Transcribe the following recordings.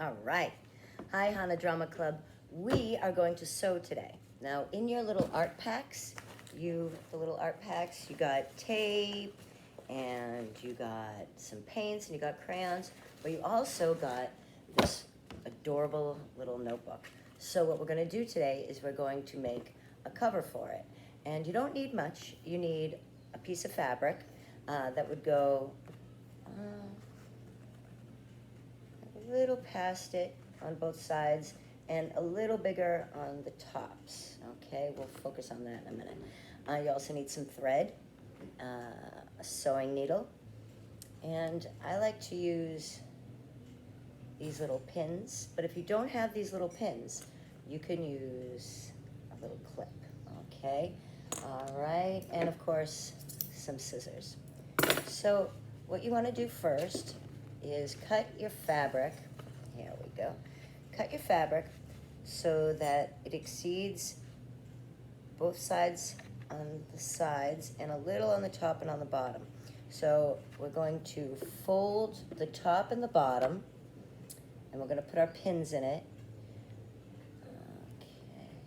All right. Hi, Hana Drama Club. We are going to sew today. Now, in your little art packs, you got tape and you got some paints and you got crayons, but you also got this adorable little notebook. So what we're going to do today is we're going to make a cover for it. And you don't need much. You need a piece of fabric that would go a little past it on both sides and a little bigger on the tops. Okay, we'll focus on that in a minute. You also need some thread, a sewing needle, and I like to use these little pins, but if you don't have these little pins, you can use a little clip. Okay, all right, and of course some scissors. So what you want to do first is cut your fabric. Here we go. Cut your fabric so that it exceeds both sides on the sides and a little on the top and on the bottom. So we're going to fold the top and the bottom, and we're going to put our pins in it. Okay.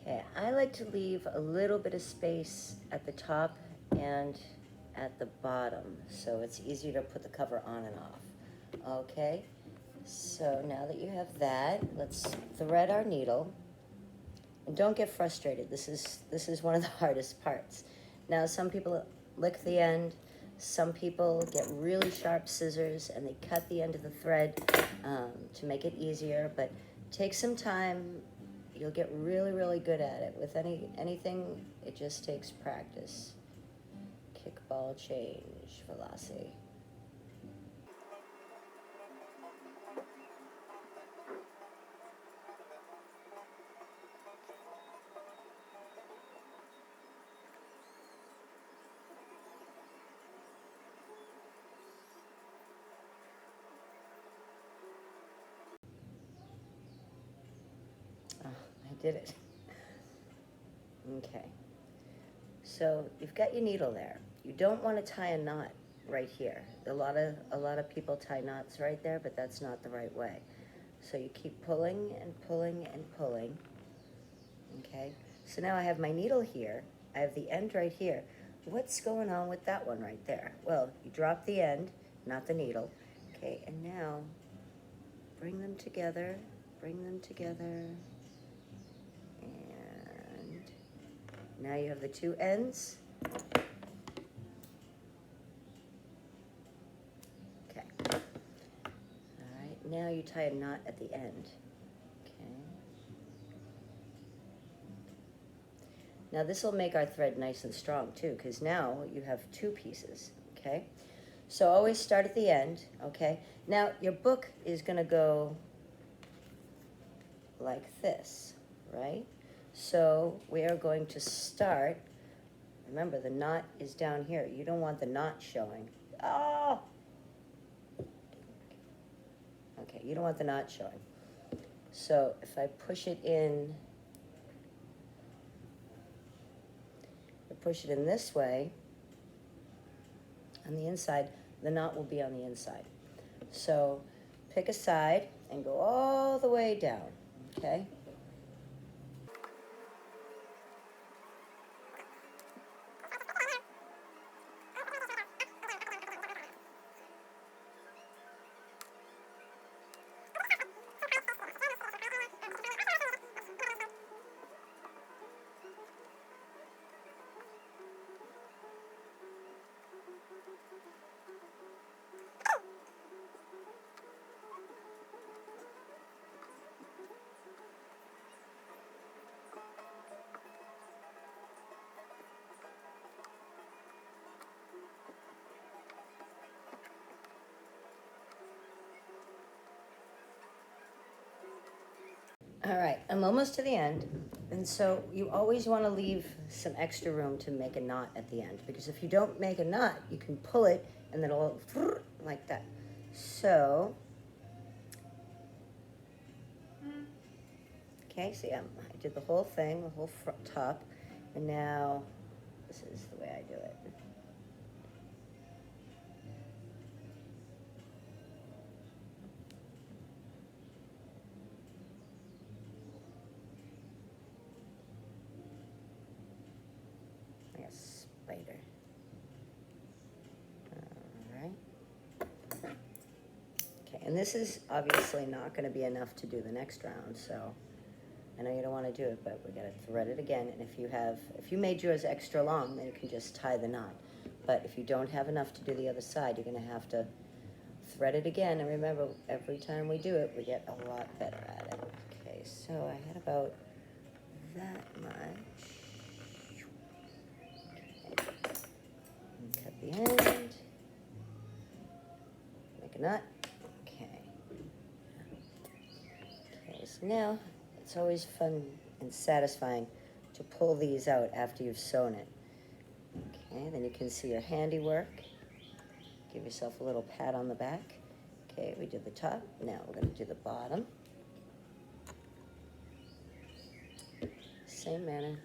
Okay, I like to leave a little bit of space at the top and at the bottom, so it's easier to put the cover on and off. Okay, so now that you have that, let's thread our needle. And don't get frustrated. This is one of the hardest parts. Now, some people lick the end. Some people get really sharp scissors and they cut the end of the thread to make it easier. But take some time. You'll get really, really good at it. With anything, it just takes practice. Kickball change velocity. Oh, I did it. Okay. So you've got your needle there. You don't want to tie a knot right here. A lot of people tie knots right there, but that's not the right way. So you keep pulling and pulling and pulling. Okay. So now I have my needle here. I have the end right here. What's going on with that one right there? Well, you drop the end, not the needle. Okay, and now bring them together. Bring them together. And now you have the two ends. Okay. All right, now you tie a knot at the end. Okay. Now this will make our thread nice and strong too, because now you have two pieces, okay? So always start at the end, okay? Now your book is gonna go like this, right? So we are going to start, remember the knot is down here. You don't want the knot showing. Oh! Okay, you don't want the knot showing. So if I push it in, this way, on the inside, the knot will be on the inside. So pick a side and go all the way down, okay? All right, I'm almost to the end. And so you always want to leave some extra room to make a knot at the end, because if you don't make a knot, you can pull it and then it'll like that. So, okay, so yeah, I did the whole thing, the whole top, and now this is the way I do it. Like a spider. All right. Okay, and this is obviously not going to be enough to do the next round, so I know you don't want to do it, but we got to thread it again. And if you made yours extra long, then you can just tie the knot. But if you don't have enough to do the other side, you're going to have to thread it again. And remember, every time we do it, we get a lot better at it. Okay, so I had about that much. Okay. And cut the end. Make a knot. Okay. Okay, so now it's always fun and satisfying to pull these out after you've sewn it. Okay, then you can see your handiwork. Give yourself a little pat on the back. Okay, we did the top. Now we're going to do the bottom. Same manner.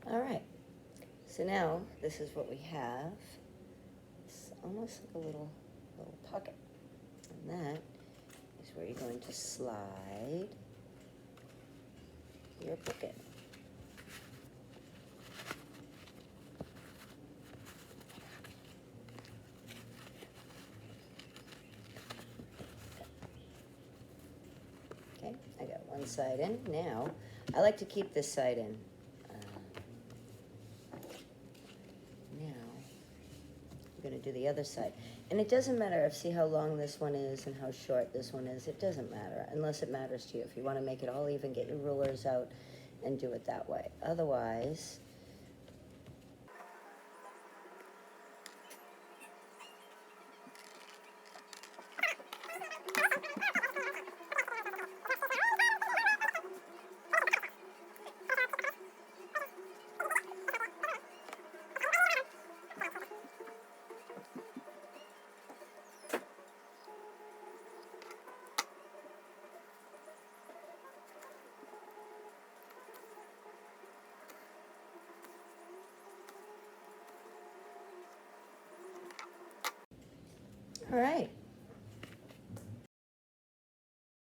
All right. So now this is what we have. It's almost like a little pocket. And that is where you're going to slide your pocket. Okay, I got one side in. Now, I like to keep this side in. Now, I'm going to do the other side. And it doesn't matter if, see how long this one is and how short this one is. It doesn't matter, unless it matters to you. If you want to make it all even, get your rulers out and do it that way. Otherwise, all right.